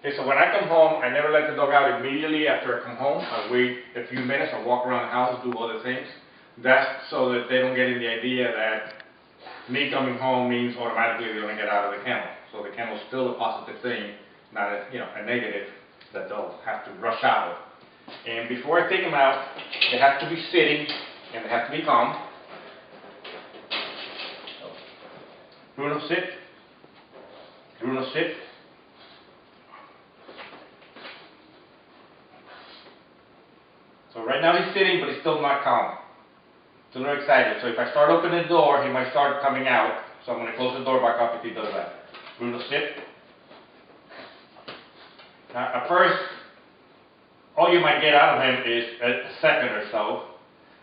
Okay, so when I come home, I never let the dog out immediately after I come home. I wait a few minutes, I walk around the house, do other things. That's so that they don't get in the idea that me coming home means automatically they're going to get out of the kennel. So the kennel is still a positive thing, not a, a negative that they'll have to rush out of. And before I take them out, they have to be sitting and they have to be calm. Bruno, sit. Bruno, sit. So right now he's sitting, but he's still not calm. He's a little excited. So if I start opening the door, he might start coming out. So I'm going to close the door back up if he does that. Bruno, sit. Now, at first, all you might get out of him is a second or so.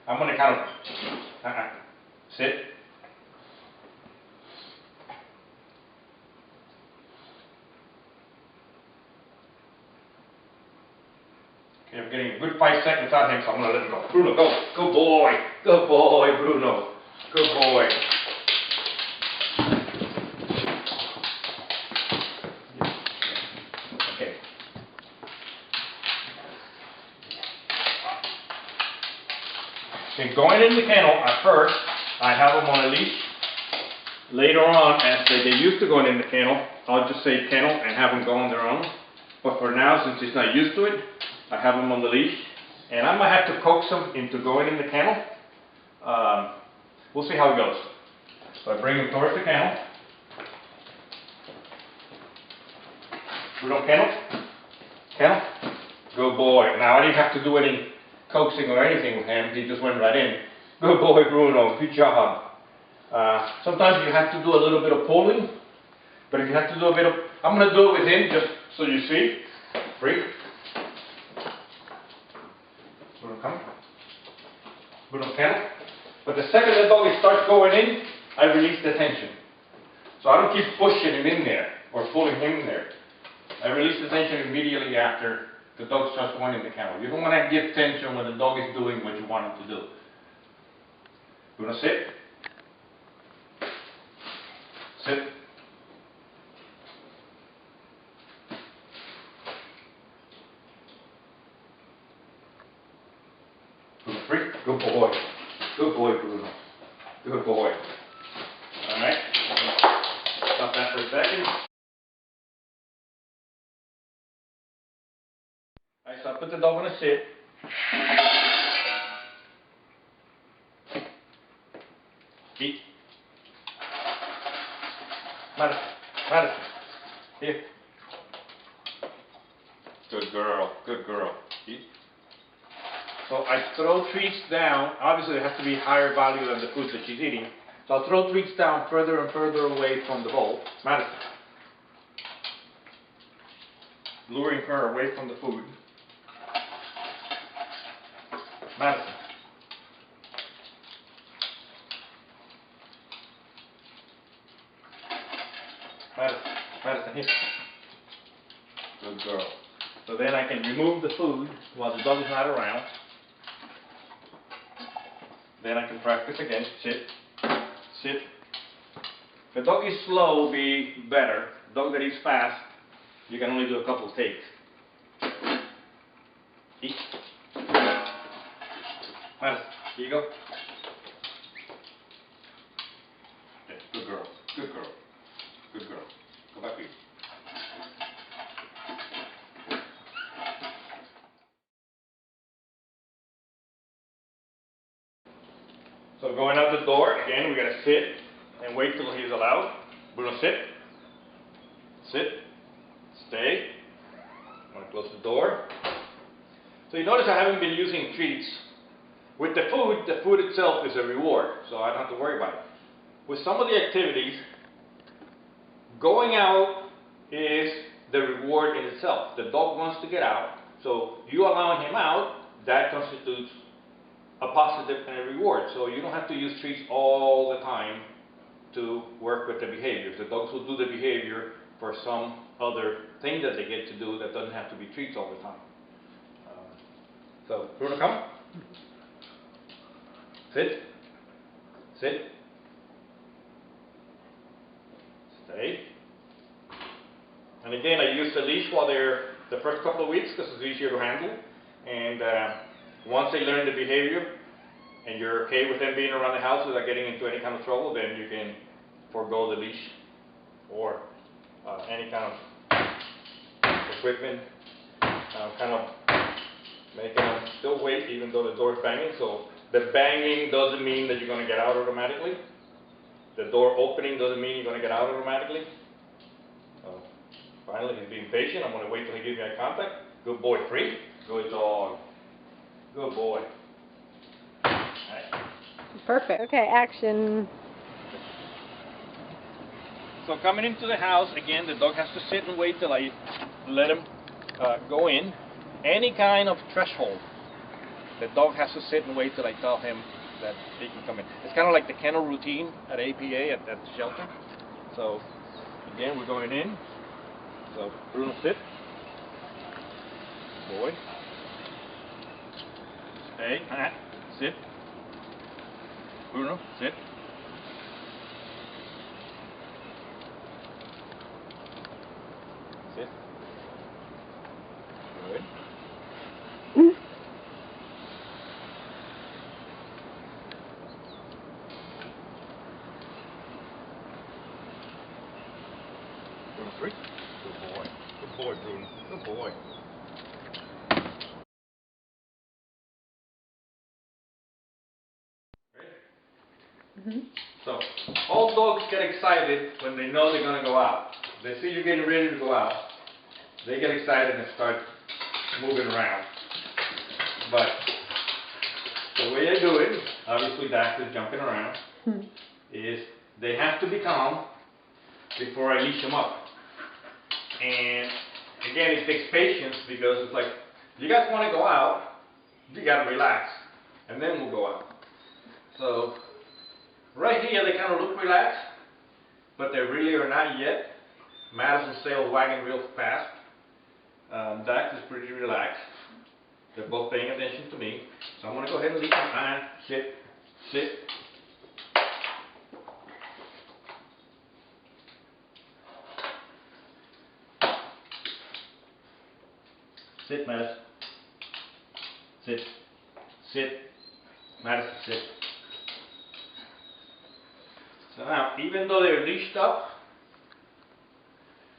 I'm going to kind of sit. Okay, I'm getting a good 5 seconds out of him, so I'm going to let him go. Bruno, go. Good boy. Good boy, Bruno. Good boy. Okay. Okay, going in the kennel, at first, I have them on a leash. Later on, as they get used to going in the kennel, I'll just say kennel and have them go on their own. But for now, since he's not used to it, I have him on the leash. And I might have to coax him into going in the kennel. We'll see how it goes. So I bring him towards the kennel. Bruno, kennel. Kennel. Good boy. Now I didn't have to do any coaxing or anything with him. He just went right in. Good boy, Bruno. Good job. Sometimes you have to do a little bit of pulling. But if you have to do a bit of... I'm going to do it with him just so you see. Free. Bruno, come. Bruno, kennel. But the second the dog starts going in, I release the tension. So I don't keep pushing him in there or pulling him in there. I release the tension immediately after the dog starts going in the kennel. You don't want to give tension when the dog is doing what you want him to do. Bruno, sit. Sit. Bruno, free. Good boy. Good boy, Bruno. Good boy. Alright. Stop that for a second. Alright, so I put the dog on a sit. Eat. Madison. Madison. Here. Good girl. Good girl. Eat. So I throw treats down. Obviously, they have to be higher value than the food that she's eating. So I'll throw treats down further and further away from the bowl. Madison. Luring her away from the food. Madison. Madison. Madison, here. Good girl. So then I can remove the food while the dog is not around. Then I can practice again. Sit. Sit. If the dog is slow, will be better. The dog that is fast, you can only do a couple of takes. Eat. Madison, here you go. Okay, good girl. Good girl. Good girl. Go back, please. So going out the door, again, we gotta sit and wait till he's allowed. Bruno, sit. Sit. Stay. I'm gonna close the door. So you notice I haven't been using treats. With the food itself is a reward, so I don't have to worry about it. With some of the activities, going out is the reward in itself. The dog wants to get out, so you allowing him out, that constitutes a positive and a reward. So you don't have to use treats all the time to work with the behaviors. The dogs will do the behavior for some other thing that they get to do that doesn't have to be treats all the time. So, Bruno, come. Sit. Sit. Stay. And again, I use the leash while they're the first couple of weeks because it's easier to handle. And once they learn the behavior and you're okay with them being around the house without getting into any kind of trouble, then you can forego the leash or any kind of equipment, kind of making them still wait even though the door is banging. So the banging doesn't mean that you're going to get out automatically. The door opening doesn't mean you're going to get out automatically. Finally, he's being patient. I'm going to wait till he gives me eye contact. Good boy, free. Good dog. Good boy. Right. Perfect. Okay, action. So coming into the house, again, the dog has to sit and wait till I let him go in. Any kind of threshold, the dog has to sit and wait till I tell him that he can come in. It's kind of like the kennel routine at APA, at the shelter. So again, we're going in. So Bruno, sit. Boy. Stay. Sit. Bruno, sit. Sit. Good. Bruno, three. Good boy. Good boy, Bruno. Good boy. So, all dogs get excited when they know they're going to go out. They see you're getting ready to go out. They get excited and start moving around. But the way I do it, obviously Dax is jumping around, is they have to be calm before I leash them up. And again, it takes patience because it's like, you guys want to go out, you got to relax, and then we'll go out. So, right here they kind of look relaxed, but they really are not yet. Madison's tail is wagging real fast. Dax is pretty relaxed. They're both paying attention to me. So I'm going to go ahead and leave them. Fine. Sit. Sit. Sit, Madison. Sit. Sit. Madison, sit. So now, even though they're leashed up,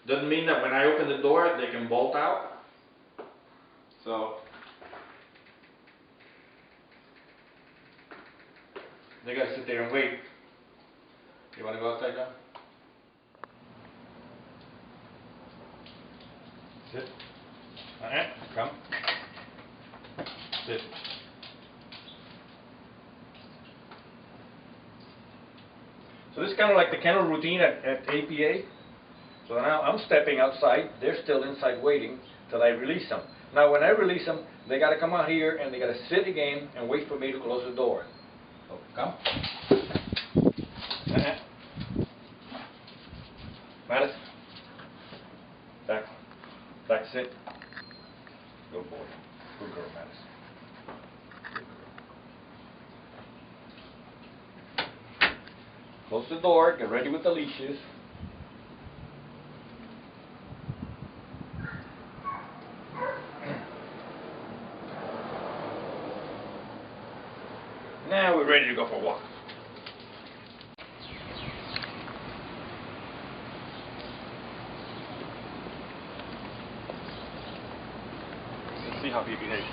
doesn't mean that when I open the door, they can bolt out. So, they gotta sit there and wait. You wanna go outside now? Sit. Come. Sit. So this is kind of like the kennel routine at APA. So now I'm stepping outside, they're still inside waiting till I release them. Now when I release them, they got to come out here and they got to sit again and wait for me to close the door. So come. Madison. Back. Back, sit. Good boy. Good girl, Madison. Close the door, get ready with the leashes. Now we're ready to go for a walk. Let's see how he behaves.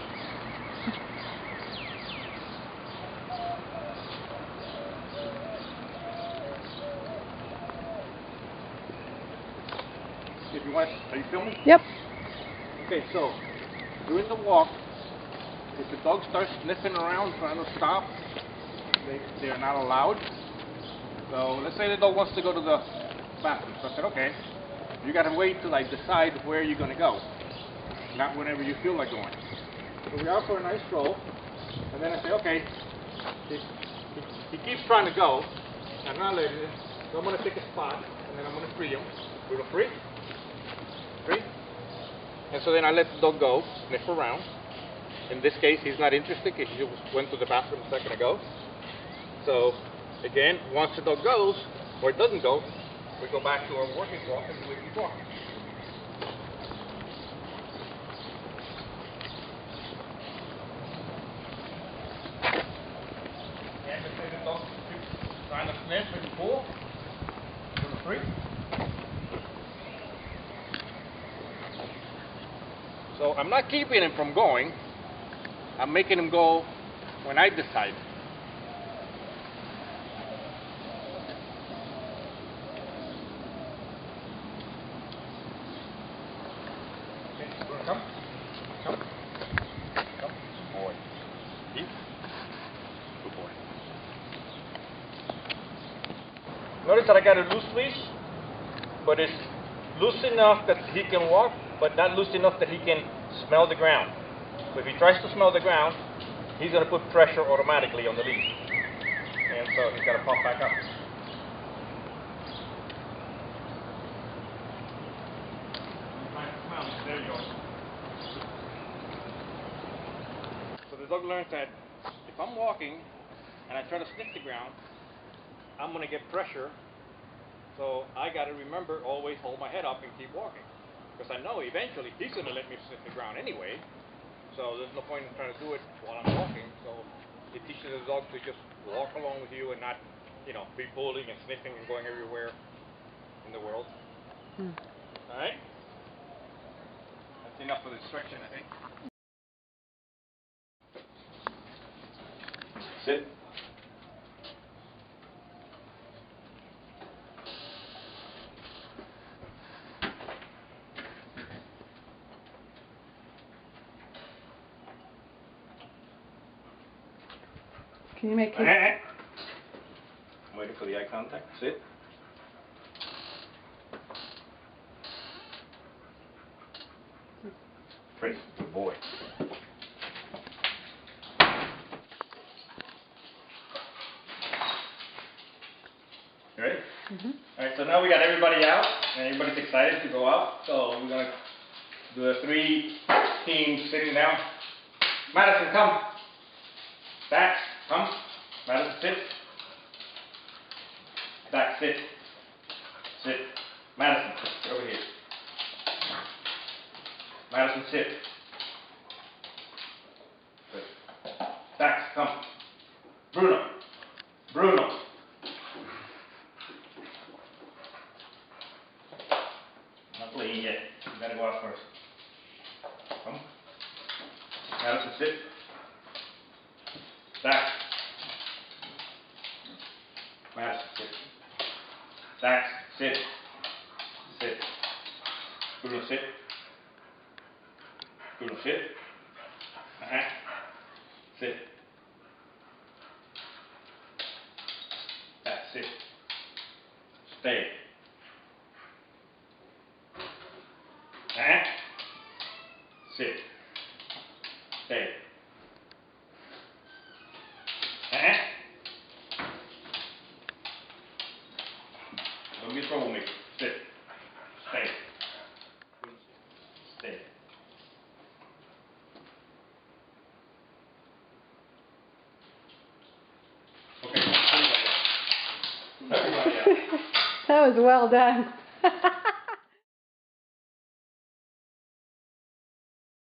If you want, are you filming? Yep. Okay, so during the walk, if the dog starts sniffing around trying to stop, they're not allowed. So let's say the dog wants to go to the bathroom. So I said, okay, you got to wait till I decide where you're going to go, not whenever you feel like going. So we out for a nice stroll, and then I say, okay, he keeps trying to go. I'm not letting him. So I'm going to pick a spot, and then I'm going to free him. We're going to free. Free. And so then I let the dog go, sniff around. In this case, he's not interested because he just went to the bathroom a second ago. So, again, once the dog goes, or it doesn't go, we go back to our working walk and we keep walking. 4. Bruno 3. So I'm not keeping him from going. I'm making him go when I decide. Okay, Bruno, come. Come. Come. Good boy. Eat. Good boy. Notice that I got a loose leash, but it's loose enough that he can walk, but not loose enough that he can smell the ground. So if he tries to smell the ground, he's going to put pressure automatically on the leash. And so he's got to pop back up. There you go. So the dog learns that if I'm walking and I try to sniff the ground, I'm going to get pressure. So I got to remember, always hold my head up and keep walking. Because I know eventually he's going to let me sniff the ground anyway. So there's no point in trying to do it while I'm walking. So it teaches the dog to just walk along with you and not, be pulling and sniffing and going everywhere in the world. All right? That's enough for the instruction, I think. Sit. Can you make him? I'm waiting for the eye contact. Sit. Pretty good boy. You ready? Alright, so now we got everybody out, and everybody's excited to go out. So we're going to do the 3 teams sitting down. Madison, come. Back, come. Madison, sit. Back, sit. Sit. Madison, get over here. Madison, sit. Good. Back, come. Bruno. Bruno. Not playing yet. You gotta go out first. Come. Madison, sit. Back. Madison, sit. Back, sit. Sit. Bruno, sit. Bruno, sit. Sit. Back, sit. Stay. Sit. Stay. Don't be a troublemaker. Sit. Stay. Stay. Okay. Everybody out. That was well done.